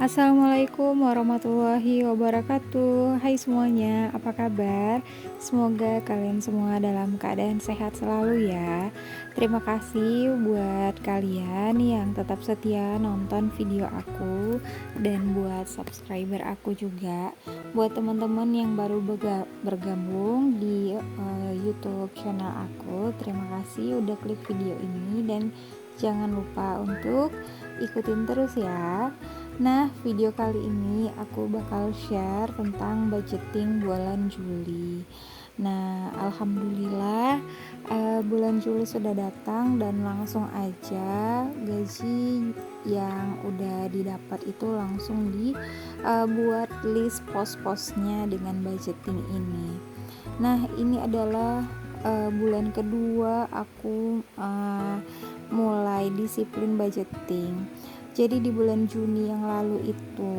Assalamualaikum warahmatullahi wabarakatuh. Hai semuanya, apa kabar? Semoga kalian semua dalam keadaan sehat selalu ya. Terima kasih buat kalian yang tetap setia nonton video aku dan buat subscriber aku juga. Buat teman-teman yang baru bergabung di YouTube channel aku, terima kasih udah klik video ini dan jangan lupa untuk ikutin terus ya. Nah, video kali ini aku bakal share tentang budgeting bulan Juli. Nah, alhamdulillah bulan Juli sudah datang dan langsung aja gaji yang udah didapat itu langsung buat list pos-posnya dengan budgeting ini. Nah, ini adalah bulan kedua aku mulai disiplin budgeting. Jadi di bulan Juni yang lalu itu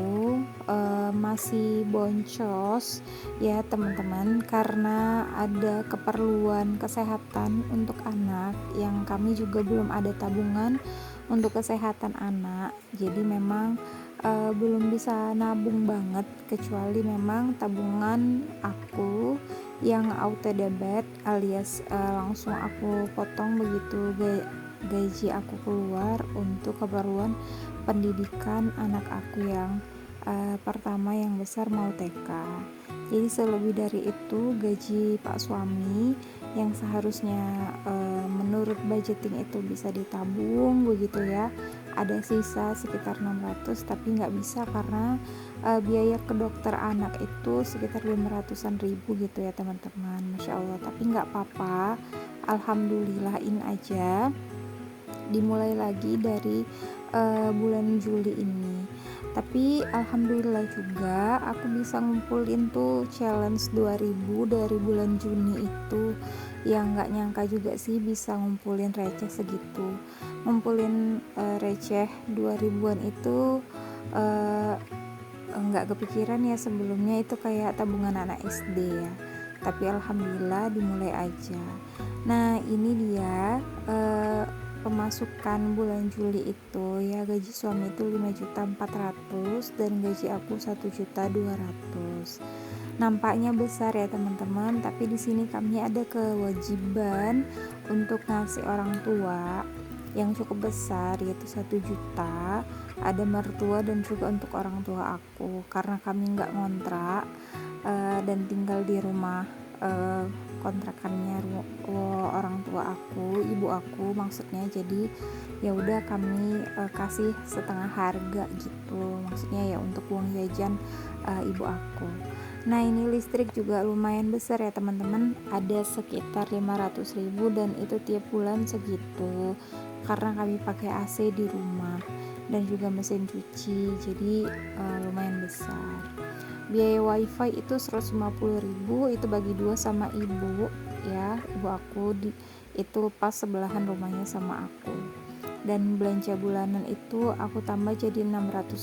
masih boncos ya teman-teman, karena ada keperluan kesehatan untuk anak yang kami juga belum ada tabungan untuk kesehatan anak. Jadi memang belum bisa nabung banget, kecuali memang tabungan aku yang auto debit alias langsung aku potong begitu gaji aku keluar untuk keperluan pendidikan anak aku yang pertama yang besar mau TK. Jadi selebih dari itu gaji Pak suami yang seharusnya menurut budgeting itu bisa ditabung begitu ya, ada sisa sekitar 600 tapi nggak bisa karena biaya ke dokter anak itu sekitar 500-an ribu gitu ya teman-teman. Masya Allah, tapi nggak apa-apa, alhamdulillahin aja dimulai lagi dari bulan Juli ini. Tapi alhamdulillah juga aku bisa ngumpulin tuh challenge 2000 dari bulan Juni itu, yang nggak nyangka juga sih bisa ngumpulin receh segitu. Ngumpulin receh 2000-an itu nggak kepikiran ya sebelumnya, itu kayak tabungan anak SD ya, tapi alhamdulillah dimulai aja. Nah ini dia pemasukan bulan Juli itu ya, gaji suami itu 5.400.000 dan gaji aku 1.200.000. Nampaknya besar ya teman-teman, tapi di sini kami ada kewajiban untuk ngasih orang tua yang cukup besar, yaitu 1 juta, ada mertua dan juga untuk orang tua aku, karena kami nggak ngontrak dan tinggal di rumah kontrakannya orang tua aku, ibu aku maksudnya. Jadi ya udah kami kasih setengah harga gitu, maksudnya ya untuk uang jajan ibu aku. Nah ini listrik juga lumayan besar ya teman-teman, ada sekitar 500.000 dan itu tiap bulan segitu karena kami pakai AC di rumah dan juga mesin cuci, jadi lumayan besar. Biaya wifi itu 150.000, itu bagi dua sama ibu ya, ibu aku itu pas sebelahan rumahnya sama aku. Dan belanja bulanan itu aku tambah jadi 600.000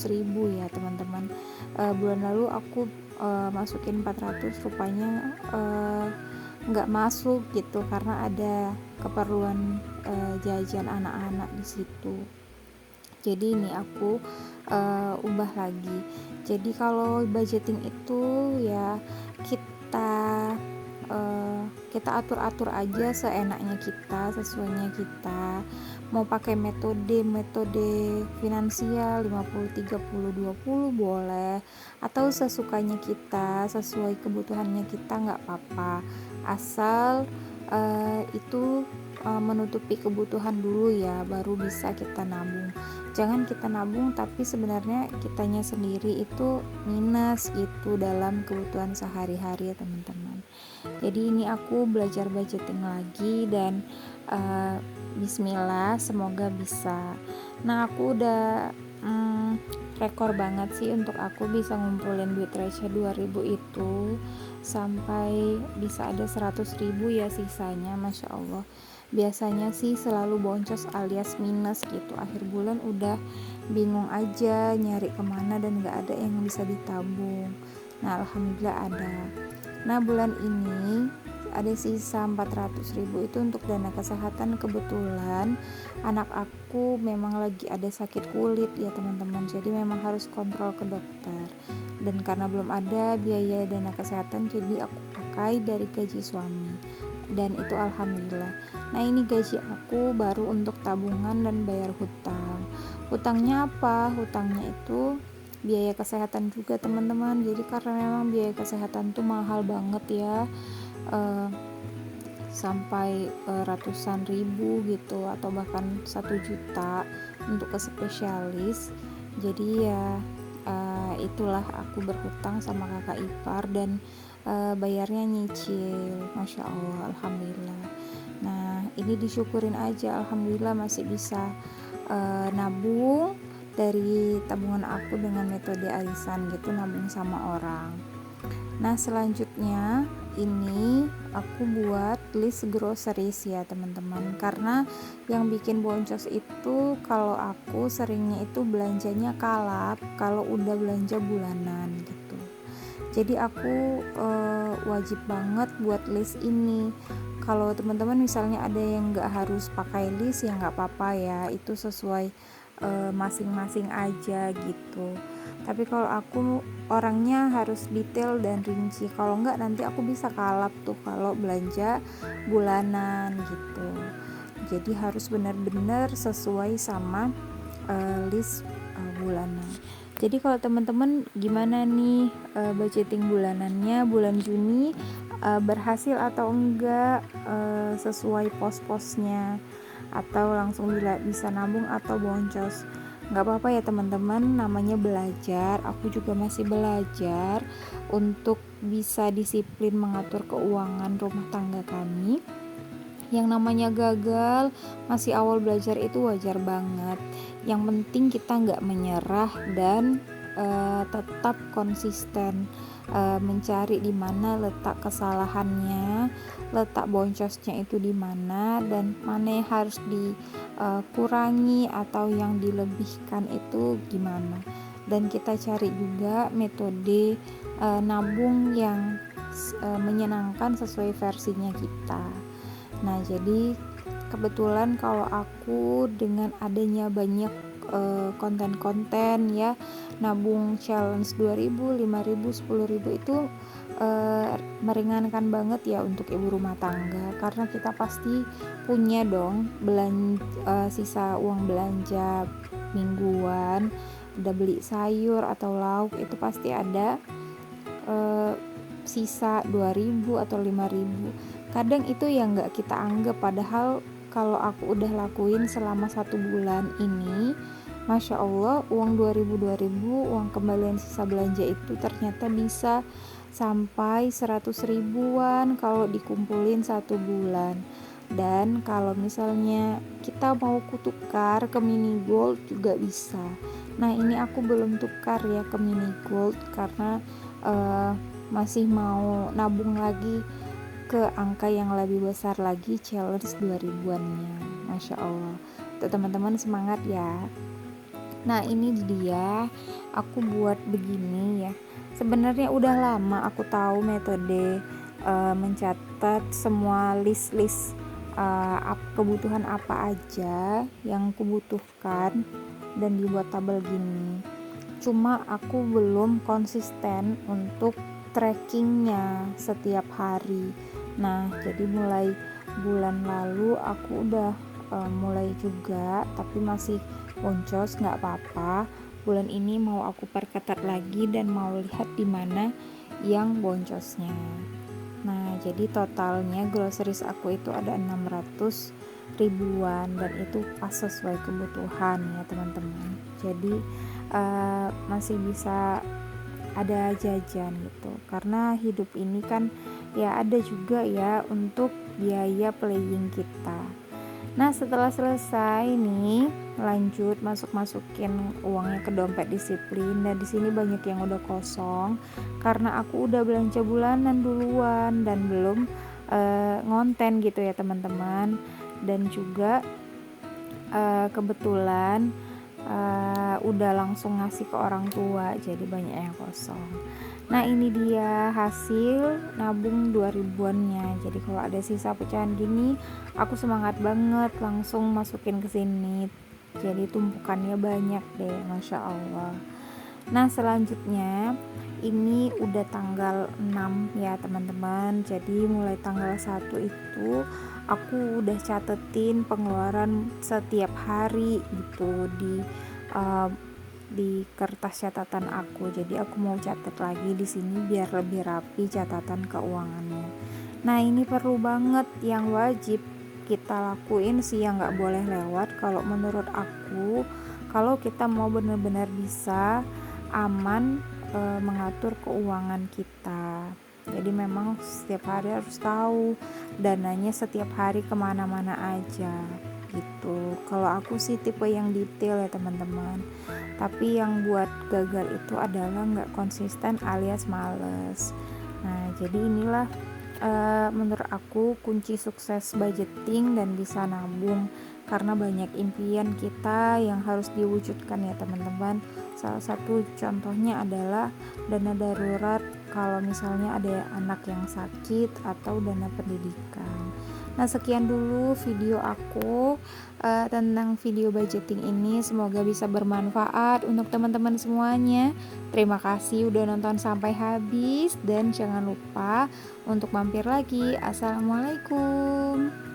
ya teman-teman. Bulan lalu aku masukin 400, rupanya nggak masuk gitu karena ada keperluan jajan anak-anak di situ. Jadi ini aku ubah lagi. Jadi kalau budgeting itu ya kita atur-atur aja seenaknya kita, sesuainya kita. Mau pakai metode finansial 50 30 20 boleh, atau sesukanya kita, sesuai kebutuhannya kita, nggak apa-apa. Asal itu menutupi kebutuhan dulu ya, baru bisa kita nabung. Jangan kita nabung tapi sebenarnya kitanya sendiri itu minus gitu dalam kebutuhan sehari-hari ya teman-teman. Jadi ini aku belajar budgeting lagi dan bismillah semoga bisa. Nah aku udah rekor banget sih untuk aku bisa ngumpulin duit receh 2000 itu sampai bisa ada 100.000 ya sisanya, Masya Allah. Biasanya sih selalu boncos alias minus gitu, akhir bulan udah bingung aja nyari kemana dan gak ada yang bisa ditabung. Nah alhamdulillah ada. Nah bulan ini ada sisa 400.000 itu untuk dana kesehatan. Kebetulan anak aku memang lagi ada sakit kulit ya teman-teman, jadi memang harus kontrol ke dokter, dan karena belum ada biaya dana kesehatan jadi aku pakai dari gaji suami, dan itu alhamdulillah. Nah ini gaji aku baru untuk tabungan dan bayar hutang. Hutangnya apa? Hutangnya itu biaya kesehatan juga teman-teman. Jadi karena memang biaya kesehatan tuh mahal banget ya, uh, sampai ratusan ribu gitu, atau bahkan 1 juta untuk ke spesialis. Jadi ya itulah aku berhutang sama kakak ipar, dan bayarnya nyicil. Masya Allah, alhamdulillah. Nah ini disyukurin aja, alhamdulillah masih bisa nabung dari tabungan aku dengan metode arisan gitu, nabung sama orang. Nah selanjutnya ini aku buat list groceries ya teman-teman, karena yang bikin boncos itu kalau aku seringnya itu belanjanya kalap kalau udah belanja bulanan gitu. Jadi aku wajib banget buat list ini. Kalau teman-teman misalnya ada yang nggak harus pakai list ya nggak apa-apa ya, itu sesuai masing-masing aja gitu. Tapi kalau aku orangnya harus detail dan rinci, kalau enggak nanti aku bisa kalap tuh kalau belanja bulanan gitu. Jadi harus benar-benar sesuai sama list bulanan. Jadi kalau teman-teman gimana nih budgeting bulanannya, bulan Juni berhasil atau enggak, sesuai pos-posnya, atau langsung bisa nabung atau boncos. Nggak apa-apa ya teman-teman, namanya belajar. Aku juga masih belajar untuk bisa disiplin mengatur keuangan rumah tangga kami. Yang namanya gagal masih awal belajar itu wajar banget. Yang penting kita nggak menyerah dan tetap konsisten mencari di mana letak kesalahannya, letak boncosnya itu di mana, dan mana yang harus dikurangi atau yang dilebihkan itu gimana. Dan kita cari juga metode nabung yang menyenangkan sesuai versinya kita. Nah jadi kebetulan kalau aku dengan adanya banyak konten-konten ya, nabung challenge 2.000, 5.000, 10.000 itu meringankan banget ya untuk ibu rumah tangga, karena kita pasti punya dong sisa uang belanja mingguan, udah beli sayur atau lauk itu pasti ada sisa 2.000 atau 5.000. Kadang itu yang nggak kita anggap, padahal kalau aku udah lakuin selama 1 bulan ini, Masya Allah uang 2.000 uang kembalian sisa belanja itu ternyata bisa sampai 100 ribuan kalau dikumpulin 1 bulan. Dan kalau misalnya kita mau kutukar ke mini gold juga bisa. Nah ini aku belum tukar ya ke mini gold karena masih mau nabung lagi ke angka yang lebih besar lagi, challenge 2.000-annya. Masya Allah. Untuk teman-teman semangat ya. Nah ini dia aku buat begini ya. Sebenarnya udah lama aku tahu metode mencatat semua list-list kebutuhan apa aja yang kubutuhkan dan dibuat tabel gini. Cuma aku belum konsisten untuk trackingnya setiap hari. Nah jadi mulai bulan lalu aku udah mulai juga, tapi masih boncos, nggak apa-apa. Bulan ini mau aku perketat lagi dan mau lihat di mana yang boncosnya. Nah jadi totalnya groceries aku itu ada 600 ribuan, dan itu pas sesuai kebutuhan ya teman-teman. Jadi masih bisa ada jajan gitu, karena hidup ini kan ya ada juga ya untuk biaya playing kita. Nah setelah selesai nih lanjut masukin uangnya ke dompet disiplin, dan di sini banyak yang udah kosong karena aku udah belanja bulanan duluan dan belum ngonten gitu ya teman-teman. Dan juga kebetulan udah langsung ngasih ke orang tua, jadi banyak yang kosong. Nah ini dia hasil nabung 2000-annya. Jadi kalau ada sisa pecahan gini, aku semangat banget langsung masukin ke sini. Jadi tumpukannya banyak deh, Masya Allah. Nah selanjutnya ini udah tanggal 6 ya teman-teman. Jadi mulai tanggal 1 itu aku udah catetin pengeluaran setiap hari gitu uh, di kertas catatan aku. Jadi aku mau catat lagi di sini biar lebih rapi catatan keuangannya. Nah ini perlu banget yang wajib kita lakuin sih, yang nggak boleh lewat kalau menurut aku, kalau kita mau benar-benar bisa aman mengatur keuangan kita. Jadi memang setiap hari harus tahu dananya setiap hari kemana-mana aja gitu. Kalau aku sih tipe yang detail ya teman-teman, tapi yang buat gagal itu adalah nggak konsisten alias males. Nah jadi inilah menurut aku kunci sukses budgeting dan bisa nabung, karena banyak impian kita yang harus diwujudkan ya teman-teman. Salah satu contohnya adalah dana darurat kalau misalnya ada anak yang sakit atau dana pendidikan. Nah sekian dulu video aku tentang video budgeting ini, semoga bisa bermanfaat untuk teman-teman semuanya. Terima kasih udah nonton sampai habis dan jangan lupa untuk mampir lagi. Assalamualaikum.